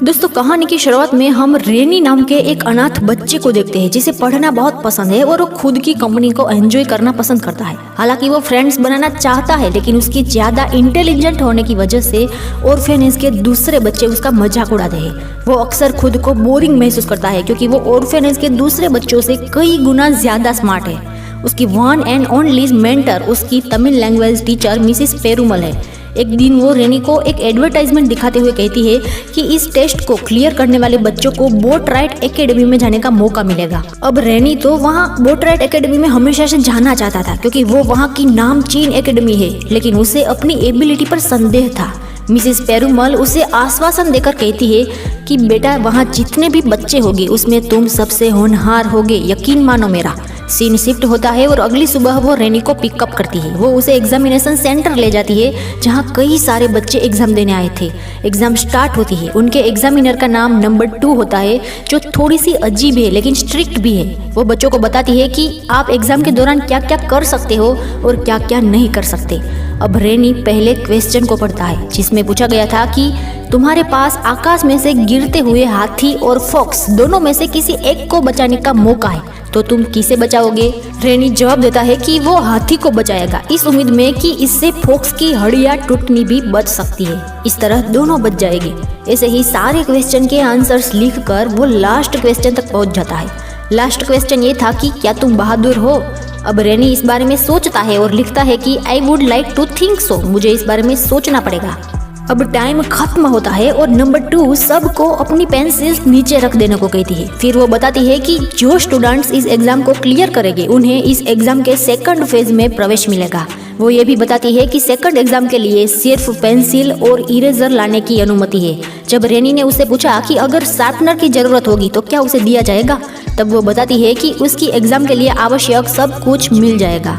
दोस्तों कहानी की शुरुआत में हम रेनी नाम के एक अनाथ बच्चे को देखते हैं जिसे पढ़ना बहुत पसंद है और वो खुद की कंपनी को एंजॉय करना पसंद करता है। हालांकि वो फ्रेंड्स बनाना चाहता है लेकिन उसकी ज्यादा इंटेलिजेंट होने की वजह से ऑर्फेनेज के दूसरे बच्चे उसका मजाक उड़ाते हैं। वो अक्सर खुद को बोरिंग महसूस करता है क्योंकि वो ऑर्फेनेज के दूसरे बच्चों से कई गुना ज्यादा स्मार्ट है। उसकी वन एंड ओनली मेंटर उसकी Tamil language teacher Mrs Perumal है। एक दिन वो रेनी को एक एडवर्टाइजमेंट दिखाते हुए कहती है कि इस टेस्ट को क्लियर करने वाले बच्चों को बोट राइड एकेडमी में जाने का मौका मिलेगा। अब रेनी तो वहाँ बोट राइड एकेडमी में हमेशा से जाना चाहता था क्योंकि वो वहाँ की नामचीन एकेडमी है, लेकिन उसे अपनी एबिलिटी पर संदेह था। मिसिस पेरुमल उसे आश्वासन देकर कहती है कि बेटा वहाँ जितने भी बच्चे होंगे उसमें तुम सबसे होनहार होगे, यकीन मानो मेरा। सीन शिफ्ट होता है और अगली सुबह वो रेनी को पिकअप करती है। वो उसे एग्जामिनेशन सेंटर ले जाती है जहाँ कई सारे बच्चे एग्जाम देने आए थे। एग्जाम स्टार्ट होती है। उनके एग्जामिनर का नाम नंबर 2 होता है जो थोड़ी सी अजीब है लेकिन स्ट्रिक्ट भी है। वो बच्चों को बताती है कि आप एग्जाम के दौरान क्या क्या कर सकते हो और क्या क्या नहीं कर सकते। अब रेनी पहले क्वेश्चन को पढ़ता है जिसमें पूछा गया था कि तुम्हारे पास आकाश में से गिरते हुए हाथी और फॉक्स दोनों में से किसी एक को बचाने का मौका है, तो तुम किसे बचाओगे? रेनी जवाब देता है कि वो हाथी को बचाएगा, इस उम्मीद में कि इससे फॉक्स की हड्डियां टूटनी भी बच सकती है। इस तरह दोनों बच जाएंगे। ऐसे ही सारे क्वेश्चन के आंसर्स लिखकर वो लास्ट क्वेश्चन तक पहुंच जाता है। लास्ट क्वेश्चन ये था कि क्या तुम बहादुर हो? अब रेनी इस बारे में सोचता है और लिखता है कि I would like to think so, मुझे इस बारे में सोचना पड़ेगा। अब टाइम खत्म होता है और नंबर 2 सबको अपनी पेंसिल नीचे रख देने को कहती है। फिर वो बताती है कि जो स्टूडेंट्स इस एग्जाम को क्लियर करेंगे उन्हें इस एग्जाम के सेकंड फेज में प्रवेश मिलेगा। वो ये भी बताती है कि सेकंड एग्जाम के लिए सिर्फ पेंसिल और इरेजर लाने की अनुमति है। जब रेनी ने उससे पूछा कि अगर शार्पनर की जरूरत होगी तो क्या उसे दिया जाएगा, तब वो बताती है कि उसकी एग्जाम के लिए आवश्यक सब कुछ मिल जाएगा।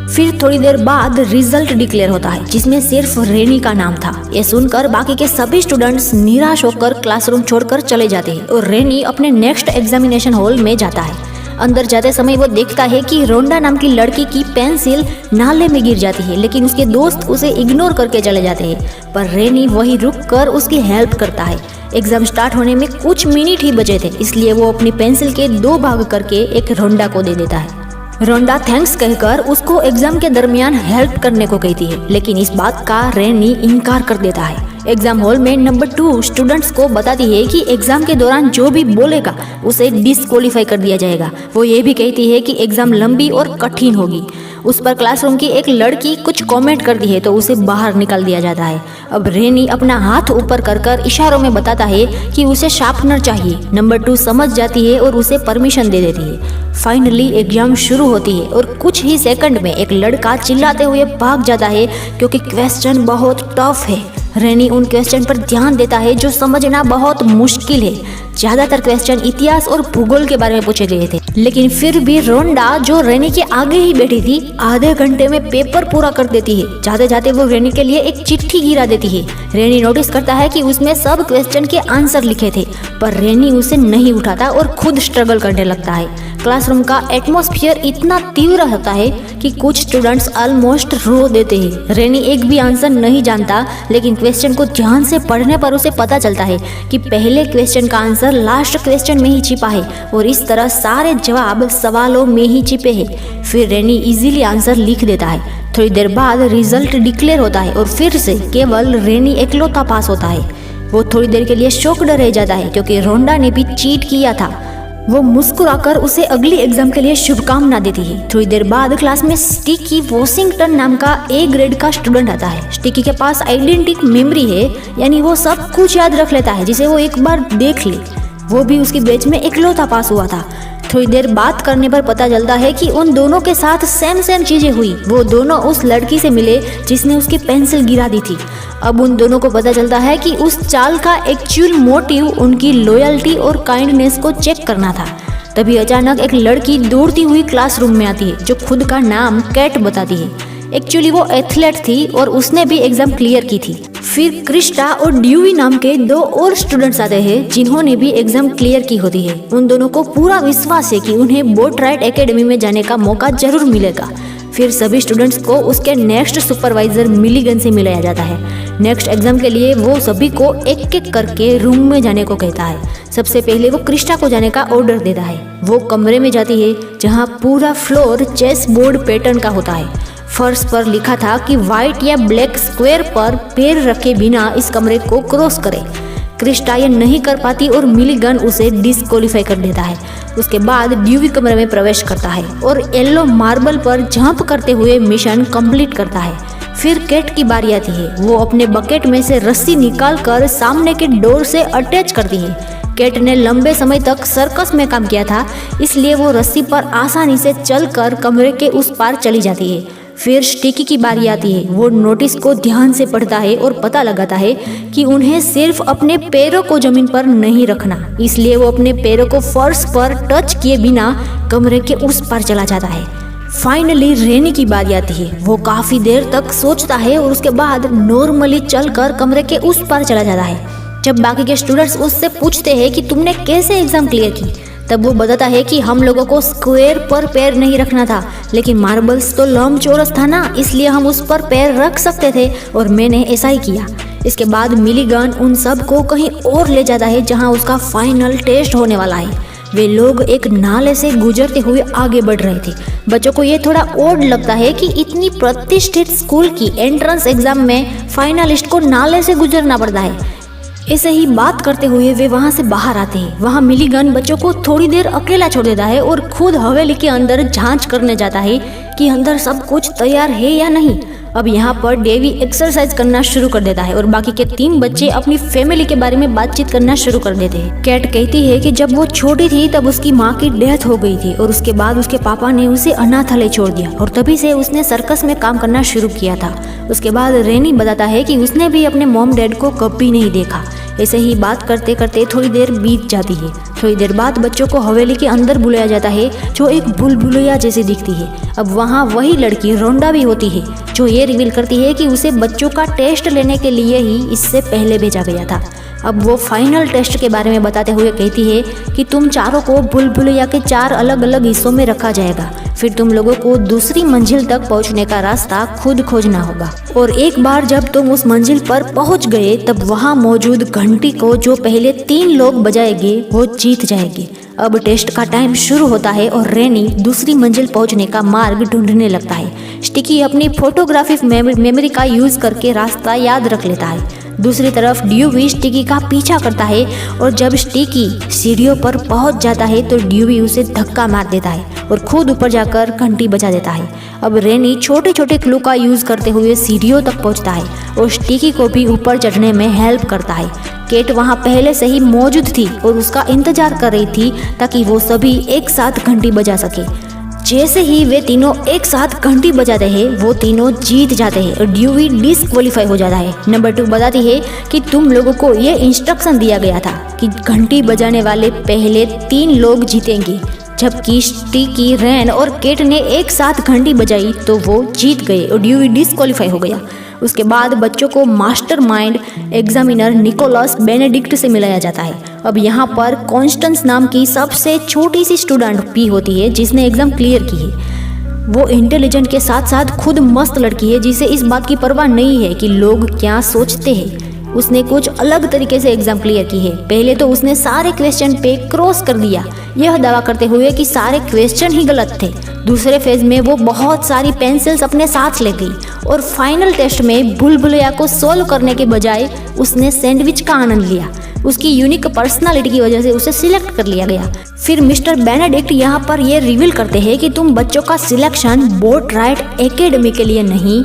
फिर थोड़ी देर बाद रिजल्ट डिक्लेयर होता है जिसमें सिर्फ रेनी का नाम था। ये सुनकर बाकी के सभी स्टूडेंट्स निराश होकर क्लासरूम छोड़कर चले जाते हैं और रेनी अपने नेक्स्ट एग्जामिनेशन हॉल में जाता है। अंदर जाते समय वो देखता है कि रोंडा नाम की लड़की की पेंसिल नाले में गिर जाती है, लेकिन उसके दोस्त उसे इग्नोर करके चले जाते हैं। पर रेनी वहीं रुककर उसकी हेल्प करता है। एग्जाम स्टार्ट होने में कुछ मिनट ही बचे थे, इसलिए वो अपनी पेंसिल के 2 भाग करके एक रोंडा को दे देता है। रोंडा थैंक्स कहकर उसको एग्जाम के दरमियान हेल्प करने को कहती है, लेकिन इस बात का रेनी इनकार कर देता है। एग्जाम हॉल में नंबर 2 स्टूडेंट्स को बताती है कि एग्जाम के दौरान जो भी बोलेगा उसे डिस्क्वालीफाई कर दिया जाएगा। वो ये भी कहती है कि एग्जाम लंबी और कठिन होगी। उस पर क्लासरूम की एक लड़की कुछ कमेंट करती है तो उसे बाहर निकाल दिया जाता है। अब रेनी अपना हाथ ऊपर कर इशारों में बताता है कि उसे शार्पनर चाहिए। नंबर 2 समझ जाती है और उसे परमिशन दे देती है। फाइनली एग्जाम शुरू होती है और कुछ ही सेकंड में एक लड़का चिल्लाते हुए भाग जाता है क्योंकि क्वेश्चन बहुत टफ है। रेनी उन क्वेश्चन पर ध्यान देता है जो समझना बहुत मुश्किल है। ज्यादातर क्वेश्चन इतिहास और भूगोल के बारे में पूछे गए थे, लेकिन फिर भी रोंडा जो रेनी के आगे ही बैठी थी आधे घंटे में पेपर पूरा कर देती है। जाते जाते वो रेनी के लिए एक चिट्ठी गिरा देती है। रेनी नोटिस करता है कि उसमें सब क्वेश्चन के आंसर लिखे थे, पर रेनी उसे नहीं उठाता और खुद स्ट्रगल करने लगता है। क्लासरूम का एटमॉस्फेयर इतना तीव्र होता है कि कुछ स्टूडेंट्स ऑलमोस्ट रो देते हैं। रेनी एक भी आंसर नहीं जानता, लेकिन क्वेश्चन को ध्यान से पढ़ने पर उसे पता चलता है कि पहले क्वेश्चन का आंसर लास्ट क्वेश्चन में ही छिपा है और इस तरह सारे जवाब सवालों में ही छिपे हैं। फिर रेनी इजीली आंसर लिख देता है। थोड़ी देर बाद रिजल्ट डिक्लेयर होता है और फिर से केवल रेनी एकलौता पास होता है। वो थोड़ी देर के लिए शॉक्ड रह जाता है क्योंकि रोंडा ने भी चीट किया था। वो मुस्कुराकर उसे अगली एग्जाम के लिए शुभकामना देती है। थोड़ी देर बाद क्लास में स्टिकी वॉशिंगटन नाम का A ग्रेड का स्टूडेंट आता है। स्टिकी के पास आइडेंटिटी मेमोरी है, यानी वो सब कुछ याद रख लेता है जिसे वो एक बार देख ले। वो भी उसकी बैच में एकलौता पास हुआ था। थोड़ी देर बात करने पर पता चलता है कि उन दोनों के साथ सेम चीजें हुई। वो दोनों उस लड़की से मिले जिसने उसकी पेंसिल गिरा दी थी। अब उन दोनों को पता चलता है कि उस चाल का एक्चुअल मोटिव उनकी लॉयल्टी और काइंडनेस को चेक करना था। तभी अचानक एक लड़की दौड़ती हुई क्लासरूम में आती है जो खुद का नाम कैट बताती है। एक्चुअली वो एथलेट थी और उसने भी एग्जाम क्लियर की थी। फिर क्रिस्टा और ड्यूवी नाम के 2 और स्टूडेंट्स आते हैं जिन्होंने भी एग्जाम क्लियर की होती है। उन दोनों को पूरा विश्वास है कि उन्हें बोट राइड एकेडमी में जाने का मौका जरूर मिलेगा। फिर सभी स्टूडेंट्स को उसके नेक्स्ट सुपरवाइजर मिलीगन से मिलाया जाता है। नेक्स्ट एग्जाम के लिए वो सभी को एक एक करके रूम में जाने को कहता है। सबसे पहले वो क्रिस्टा को जाने का ऑर्डर देता है। वो कमरे में जाती है जहाँ पूरा फ्लोर चेस बोर्ड पैटर्न का होता है। फर्श पर लिखा था कि व्हाइट या ब्लैक स्क्वायर पर पैर रखे बिना इस कमरे को क्रॉस करे। क्रिस्टा ये नहीं कर पाती और मिलीगन उसे डिस्क्वालीफाई कर देता है। उसके बाद ड्यूवी कमरे में प्रवेश करता है और येलो मार्बल पर जंप करते हुए मिशन कंप्लीट करता है। फिर केट की बारी आती है। वो अपने बकेट में से रस्सी निकालकर सामने के डोर से अटैच करती है। केट ने लंबे समय तक सर्कस में काम किया था, इसलिए वो रस्सी पर आसानी से चलकर कमरे के उस पार चली जाती है। फिर स्टिकी की बारी आती है। वो नोटिस को ध्यान से पढ़ता है और पता लगाता है कि उन्हें सिर्फ अपने पैरों को जमीन पर नहीं रखना, इसलिए वो अपने पैरों को फर्श पर टच किए बिना कमरे के उस पार चला जाता है। फाइनली रेनी की बारी आती है। वो काफी देर तक सोचता है और उसके बाद नॉर्मली चलकर कमरे के उस पार चला जाता है। जब बाकी के स्टूडेंट्स उससे पूछते हैं कि तुमने कैसे एग्जाम क्लियर की, तब वो बताता है कि हम लोगों को स्क्वायर पर पैर नहीं रखना था, लेकिन मार्बल्स तो लंबचौरस था ना, इसलिए हम उस पर पैर रख सकते थे और मैंने ऐसा ही किया। इसके बाद मिलीगन उन सब को कहीं और ले जाता है जहां उसका फाइनल टेस्ट होने वाला है। वे लोग एक नाले से गुजरते हुए आगे बढ़ रहे थे। बच्चों को ये थोड़ा ऑड लगता है कि इतनी प्रतिष्ठित स्कूल की एंट्रेंस एग्जाम में फाइनलिस्ट को नाले से गुजरना पड़ता है। ऐसे ही बात करते हुए वे वहां से बाहर आते हैं। वहां मिलीगन बच्चों को थोड़ी देर अकेला छोड़ देता है और खुद हवेली के अंदर जांच करने जाता है कि अंदर सब कुछ तैयार है या नहीं। अब यहाँ पर डेवी एक्सरसाइज करना शुरू कर देता है और बाकी के 3 बच्चे अपनी फैमिली के बारे में बातचीत करना शुरू कर देते हैं। कैट कहती है कि जब वो छोटी थी तब उसकी माँ की डेथ हो गई थी और उसके बाद उसके पापा ने उसे अनाथालय छोड़ दिया और तभी से उसने सर्कस में काम करना शुरू किया था। उसके बाद रेनी बताता है कि उसने भी अपने मॉम डैड को कभी नहीं देखा। ऐसे ही बात करते करते थोड़ी देर बीत जाती है। थोड़ी देर बाद बच्चों को हवेली के अंदर बुलाया जाता है जो एक बुलबुलिया जैसी दिखती है। अब वहाँ वही लड़की रोंडा भी होती है जो ये रिवील करती है कि उसे बच्चों का टेस्ट लेने के लिए ही इससे पहले भेजा गया था। अब वो फाइनल टेस्ट के बारे में बताते हुए कहती है कि तुम चारों को बुलबुलिया के 4 अलग अलग हिस्सों में रखा जाएगा। फिर तुम लोगों को दूसरी मंजिल तक पहुंचने का रास्ता खुद खोजना होगा और एक बार जब तुम उस मंजिल पर पहुंच गए तब वहां मौजूद घंटी को जो पहले 3 लोग बजाएंगे वो जीत जाएंगे। अब टेस्ट का टाइम शुरू होता है और रेनी दूसरी मंजिल पहुंचने का मार्ग ढूंढने लगता है। स्टिकी अपनी फोटोग्राफिक मेमोरी का यूज करके रास्ता याद रख लेता है। दूसरी तरफ ड्यूवी स्टिकी का पीछा करता है और जब स्टिकी सीढ़ियों पर पहुंच जाता है तो ड्यूवी उसे धक्का मार देता है और खुद ऊपर जाकर घंटी बजा देता है। अब रेनी छोटे छोटे क्लू का यूज करते हुए सीढ़ियों तक पहुंचता है और स्टिकी को भी ऊपर चढ़ने में हेल्प करता है। केट वहां पहले से ही मौजूद थी और उसका इंतजार कर रही थी ताकि वो सभी एक साथ घंटी बजा सके। जैसे ही वे तीनों एक साथ घंटी बजाते हैं वो तीनों जीत जाते हैं और ड्यूवी डिस्क्वालीफाई हो जाता है। नंबर 2 बताती है कि तुम लोगों को ये इंस्ट्रक्शन दिया गया था कि घंटी बजाने वाले पहले 3 लोग जीतेंगे। जबकि स्टिकी, रेन और केट ने एक साथ घंटी बजाई तो वो जीत गए और ड्यूवी डिस्क्वालीफाई हो गया। उसके बाद बच्चों को मास्टरमाइंड एग्जामिनर निकोलस बेनेडिक्ट से मिलाया जाता है। अब यहाँ पर कॉन्स्टेंस नाम की सबसे छोटी सी स्टूडेंट भी होती है जिसने एग्जाम क्लियर की है। वो इंटेलिजेंट के साथ साथ खुद मस्त लड़की है जिसे इस बात की परवाह नहीं है कि लोग क्या सोचते हैं। उसने कुछ अलग तरीके से एग्जाम क्लियर की है। पहले तो उसने सारे क्वेश्चन पे क्रॉस कर दिया, यह दावा करते हुए कि सारे क्वेश्चन ही गलत थे। दूसरे फेज में वो बहुत सारी पेंसिल्स अपने साथ ले गई और फाइनल टेस्ट में बुलबुलिया को सोल्व करने के बजाय उसने सैंडविच का आनंद लिया। उसकी यूनिक पर्सनालिटी की वजह से उसे सिलेक्ट कर लिया गया। फिर मिस्टर बेनेडिक्ट यहाँ पर ये रिवील करते हैं कि तुम बच्चों का सिलेक्शन बोट राइड एकेडमी के लिए नहीं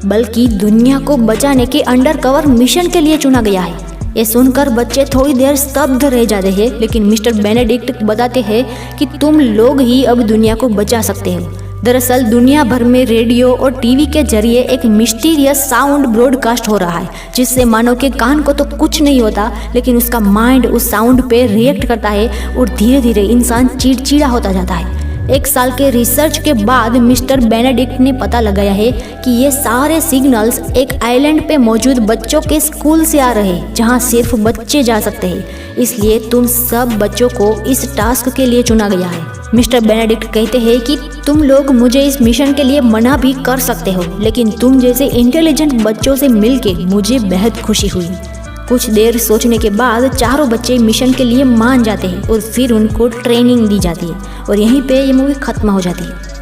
बल्कि दुनिया को बचाने के अंडरकवर मिशन के लिए चुना गया है। ये सुनकर बच्चे थोड़ी देर स्तब्ध रह जाते हैं, लेकिन मिस्टर बेनेडिक्ट बताते हैं कि तुम लोग ही अब दुनिया को बचा सकते हो। दरअसल दुनिया भर में रेडियो और टीवी के जरिए एक मिस्टीरियस साउंड ब्रॉडकास्ट हो रहा है जिससे मानव के कान को तो कुछ नहीं होता, लेकिन उसका माइंड उस साउंड पे रिएक्ट करता है और धीरे धीरे इंसान चिड़चिड़ा होता जाता है। 1 साल के रिसर्च के बाद मिस्टर बेनेडिक्ट ने पता लगाया है कि ये सारे सिग्नल्स एक आइलैंड पे मौजूद बच्चों के स्कूल से आ रहे जहाँ सिर्फ बच्चे जा सकते हैं, इसलिए तुम सब बच्चों को इस टास्क के लिए चुना गया है। मिस्टर बेनेडिक्ट कहते हैं कि तुम लोग मुझे इस मिशन के लिए मना भी कर सकते हो, लेकिन तुम जैसे इंटेलिजेंट बच्चों से मिलके मुझे बेहद खुशी हुई। कुछ देर सोचने के बाद चारों बच्चे मिशन के लिए मान जाते हैं और फिर उनको ट्रेनिंग दी जाती है और यहीं पे ये मूवी खत्म हो जाती है।